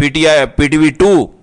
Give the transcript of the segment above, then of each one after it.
PTV 2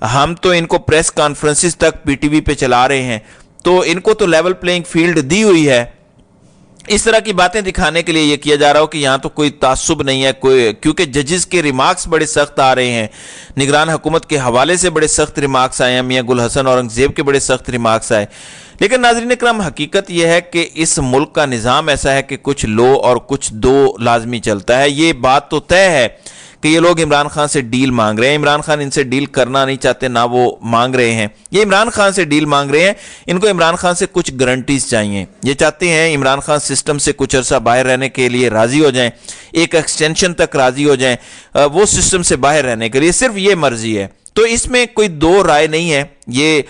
ہم تو ان کو پریس کانفرنسز تک پی ٹی وی پہ چلا رہے ہیں، تو ان کو تو لیول پلینگ فیلڈ دی ہوئی ہے۔ اس طرح کی باتیں دکھانے کے لیے یہ کیا جا رہا ہو کہ یہاں تو کوئی تعصب نہیں ہے، کیونکہ ججز کے ریمارکس بڑے سخت آ رہے ہیں، نگران حکومت کے حوالے سے بڑے سخت ریمارکس آئے ہیں، میاں گل حسن اورنگزیب کے بڑے سخت ریمارکس آئے۔ لیکن ناظرین کرام، حقیقت یہ ہے کہ اس ملک کا نظام ایسا ہے کہ کچھ لو اور کچھ دو لازمی چلتا ہے۔ یہ بات تو طے ہے کہ یہ لوگ عمران خان سے ڈیل مانگ رہے ہیں، عمران خان ان سے ڈیل کرنا نہیں چاہتے، نہ وہ مانگ رہے ہیں، یہ عمران خان سے ڈیل مانگ رہے ہیں۔ ان کو عمران خان سے کچھ گارنٹیز چاہیے، یہ چاہتے ہیں عمران خان سسٹم سے کچھ عرصہ باہر رہنے کے لیے راضی ہو جائیں، ایک ایکسٹینشن تک راضی ہو جائیں، وہ سسٹم سے باہر رہنے کے لیے، صرف یہ مرضی ہے۔ تو اس میں کوئی دو رائے نہیں ہے، یہ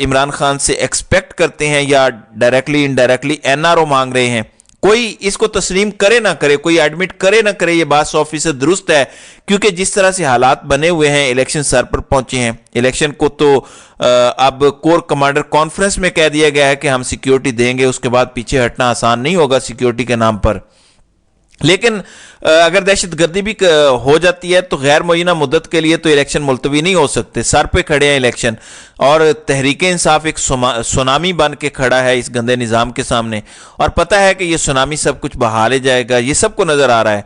عمران خان سے ایکسپیکٹ کرتے ہیں یا directly indirectly N R O مانگ رہے ہیں۔ کوئی اس کو تسلیم کرے نہ کرے، کوئی ایڈمٹ کرے نہ کرے، یہ بات 100% درست ہے، کیونکہ جس طرح سے حالات بنے ہوئے ہیں، الیکشن سر پر پہنچے ہیں، الیکشن کو تو اب کور کمانڈر کانفرنس میں کہہ دیا گیا ہے کہ ہم سیکیورٹی دیں گے، اس کے بعد پیچھے ہٹنا آسان نہیں ہوگا سیکیورٹی کے نام پر۔ لیکن اگر دہشت گردی بھی ہو جاتی ہے تو غیر معینہ مدت کے لیے تو الیکشن ملتوی نہیں ہو سکتے، سر پہ کھڑے ہیں الیکشن، اور تحریک انصاف ایک سونامی بن کے کھڑا ہے اس گندے نظام کے سامنے، اور پتہ ہے کہ یہ سونامی سب کچھ بہا لے جائے گا، یہ سب کو نظر آ رہا ہے۔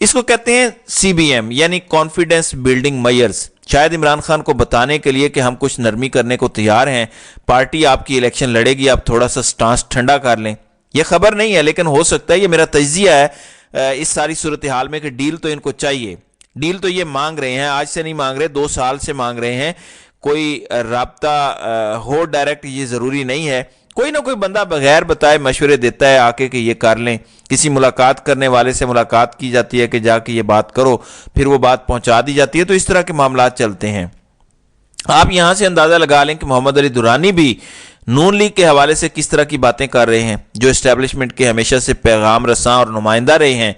اس کو کہتے ہیں سی بی ایم، یعنی کانفیڈنس بلڈنگ میئرز، شاید عمران خان کو بتانے کے لیے کہ ہم کچھ نرمی کرنے کو تیار ہیں، پارٹی آپ کی الیکشن لڑے گی، آپ تھوڑا سا سٹانس ٹھنڈا کر لیں۔ یہ خبر نہیں ہے، لیکن ہو سکتا ہے، یہ میرا تجزیہ ہے اس ساری صورتحال میں، کہ ڈیل تو ان کو چاہیے، ڈیل تو یہ مانگ رہے ہیں، آج سے نہیں مانگ رہے، 2 سال سے مانگ رہے ہیں۔ کوئی رابطہ ہو ڈائریکٹ یہ ضروری نہیں ہے، کوئی نہ کوئی بندہ بغیر بتائے مشورے دیتا ہے آ کے کہ یہ کر لیں، کسی ملاقات کرنے والے سے ملاقات کی جاتی ہے کہ جا کے یہ بات کرو، پھر وہ بات پہنچا دی جاتی ہے، تو اس طرح کے معاملات چلتے ہیں۔ آپ یہاں سے اندازہ لگا لیں کہ محمد علی دورانی بھی نون لیگ کے حوالے سے کس طرح کی باتیں کر رہے ہیں، جو اسٹیبلشمنٹ کے ہمیشہ سے پیغام رساں اور نمائندہ رہے ہیں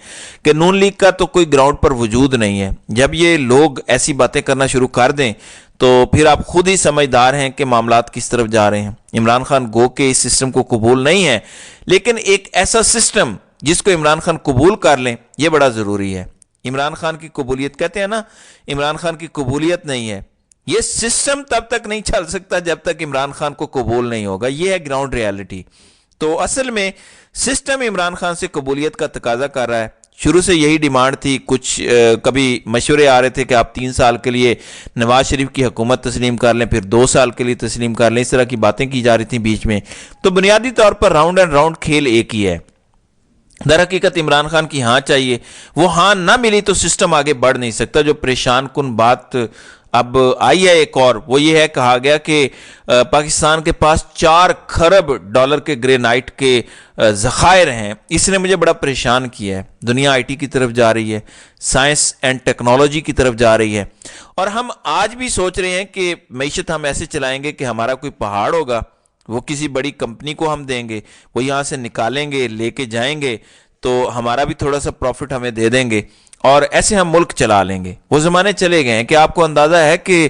کہ نون لیگ کا تو کوئی گراؤنڈ پر وجود نہیں ہے۔ جب یہ لوگ ایسی باتیں کرنا شروع کر دیں تو پھر آپ خود ہی سمجھدار ہیں کہ معاملات کس طرف جا رہے ہیں۔ عمران خان گو کہ اس سسٹم کو قبول نہیں ہے، لیکن ایک ایسا سسٹم جس کو عمران خان قبول کر لیں، یہ بڑا ضروری ہے۔ عمران خان کی قبولیت کہتے ہیں نا، عمران خان کی قبولیت نہیں ہے، یہ سسٹم تب تک نہیں چل سکتا جب تک عمران خان کو قبول نہیں ہوگا، یہ ہے گراؤنڈ ریالٹی۔ تو اصل میں سسٹم عمران خان سے قبولیت کا تقاضا کر رہا ہے، شروع سے یہی ڈیمانڈ تھی، کچھ کبھی مشورے آ رہے تھے کہ آپ 3 سال کے لیے نواز شریف کی حکومت تسلیم کر لیں، پھر 2 سال کے لیے تسلیم کر لیں، اس طرح کی باتیں کی جا رہی تھیں بیچ میں۔ تو بنیادی طور پر راؤنڈ اینڈ راؤنڈ کھیل ایک ہی ہے۔ در حقیقت عمران خان کی ہاں چاہیے، وہ ہاں نہ ملی تو سسٹم آگے بڑھ نہیں سکتا۔ جو پریشان کن بات اب آئی ہے ایک اور، وہ یہ ہے، کہا گیا کہ پاکستان کے پاس 4 کھرب ڈالر کے گرینائٹ کے ذخائر ہیں۔ اس نے مجھے بڑا پریشان کیا ہے۔ دنیا آئی ٹی کی طرف جا رہی ہے، سائنس اینڈ ٹیکنالوجی کی طرف جا رہی ہے، اور ہم آج بھی سوچ رہے ہیں کہ معیشت ہم ایسے چلائیں گے کہ ہمارا کوئی پہاڑ ہوگا، وہ کسی بڑی کمپنی کو ہم دیں گے، وہ یہاں سے نکالیں گے، لے کے جائیں گے، تو ہمارا بھی تھوڑا سا پروفٹ ہمیں دے دیں گے، اور ایسے ہم ملک چلا لیں گے۔ وہ زمانے چلے گئے ہیں کہ آپ کو اندازہ ہے کہ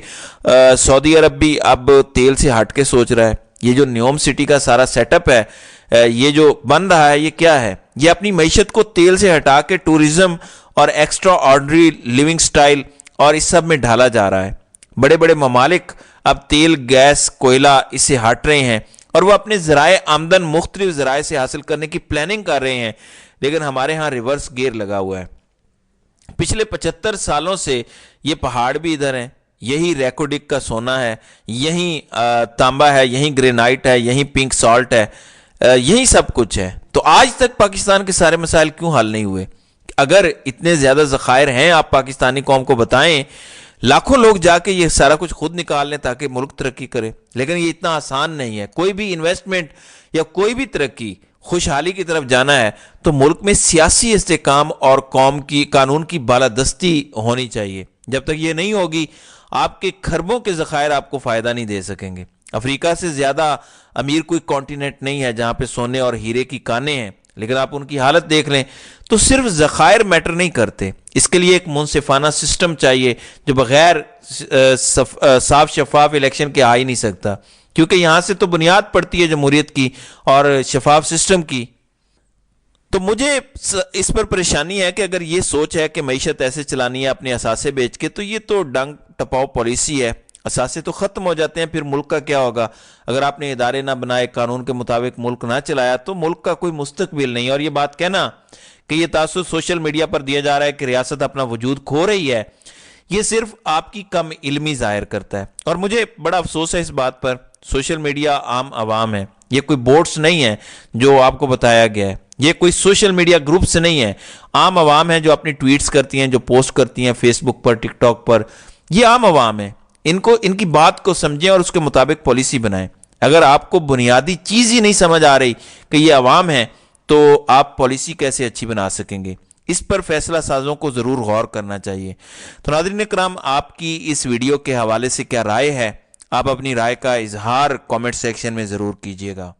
سعودی عرب بھی اب تیل سے ہٹ کے سوچ رہا ہے۔ یہ جو نیوم سٹی کا سارا سیٹ اپ ہے، یہ جو بن رہا ہے، یہ کیا ہے؟ یہ اپنی معیشت کو تیل سے ہٹا کے ٹورزم اور ایکسٹرا آرڈنری لیونگ سٹائل اور اس سب میں ڈھالا جا رہا ہے۔ بڑے بڑے ممالک اب تیل، گیس، کوئلہ اس سے ہٹ رہے ہیں، اور وہ اپنے ذرائع آمدن مختلف ذرائع سے حاصل کرنے کی پلاننگ کر رہے ہیں، لیکن ہمارے ہاں ریورس گیئر لگا ہوا ہے۔ پچھلے 75 سالوں سے یہ پہاڑ بھی ادھر ہیں، یہی ریکوڈک کا سونا ہے، یہی تانبا ہے، یہی گرینائٹ ہے، یہی پنک سالٹ ہے، یہی سب کچھ ہے۔ تو آج تک پاکستان کے سارے مسائل کیوں حل نہیں ہوئے؟ اگر اتنے زیادہ ذخائر ہیں، آپ پاکستانی قوم کو بتائیں، لاکھوں لوگ جا کے یہ سارا کچھ خود نکال لیں تاکہ ملک ترقی کرے، لیکن یہ اتنا آسان نہیں ہے۔ کوئی بھی انویسٹمنٹ یا کوئی بھی ترقی، خوشحالی کی طرف جانا ہے تو ملک میں سیاسی استحکام اور قوم کی قانون کی بالادستی ہونی چاہیے۔ جب تک یہ نہیں ہوگی، آپ کے کھربوں کے ذخائر آپ کو فائدہ نہیں دے سکیں گے۔ افریقہ سے زیادہ امیر کوئی کانٹیننٹ نہیں ہے جہاں پہ سونے اور ہیرے کی کانیں ہیں، لیکن آپ ان کی حالت دیکھ لیں تو صرف ذخائر میٹر نہیں کرتے۔ اس کے لیے ایک منصفانہ سسٹم چاہیے جو بغیر صاف شفاف الیکشن کے آ ہی نہیں سکتا، کیونکہ یہاں سے تو بنیاد پڑتی ہے جمہوریت کی اور شفاف سسٹم کی۔ تو مجھے اس پر پریشانی ہے کہ اگر یہ سوچ ہے کہ معیشت ایسے چلانی ہے اپنے اثاثے بیچ کے، تو یہ تو ڈنگ ٹپاؤ پالیسی ہے۔ اثاثے تو ختم ہو جاتے ہیں، پھر ملک کا کیا ہوگا؟ اگر آپ نے ادارے نہ بنائے، قانون کے مطابق ملک نہ چلایا، تو ملک کا کوئی مستقبل نہیں۔ اور یہ بات کہنا کہ یہ تاثر سوشل میڈیا پر دیا جا رہا ہے کہ ریاست اپنا وجود کھو رہی ہے، یہ صرف آپ کی کم علمی ظاہر کرتا ہے۔ اور مجھے بڑا افسوس ہے اس بات پر، سوشل میڈیا عام عوام ہے، یہ کوئی بورڈز نہیں ہے جو آپ کو بتایا گیا ہے، یہ کوئی سوشل میڈیا گروپس نہیں ہے، عام عوام ہے جو اپنی ٹویٹس کرتی ہیں، جو پوسٹ کرتی ہیں فیس بک پر، ٹک ٹاک پر، یہ عام عوام ہے۔ ان کی بات کو سمجھیں اور اس کے مطابق پالیسی بنائیں۔ اگر آپ کو بنیادی چیز ہی نہیں سمجھ آ رہی کہ یہ عوام ہے، تو آپ پالیسی کیسے اچھی بنا سکیں گے؟ اس پر فیصلہ سازوں کو ضرور غور کرنا چاہیے۔ تو ناظرین کرام، آپ کی اس ویڈیو کے حوالے سے کیا رائے ہے؟ آپ اپنی رائے کا اظہار کامنٹ سیکشن میں ضرور کیجیے گا۔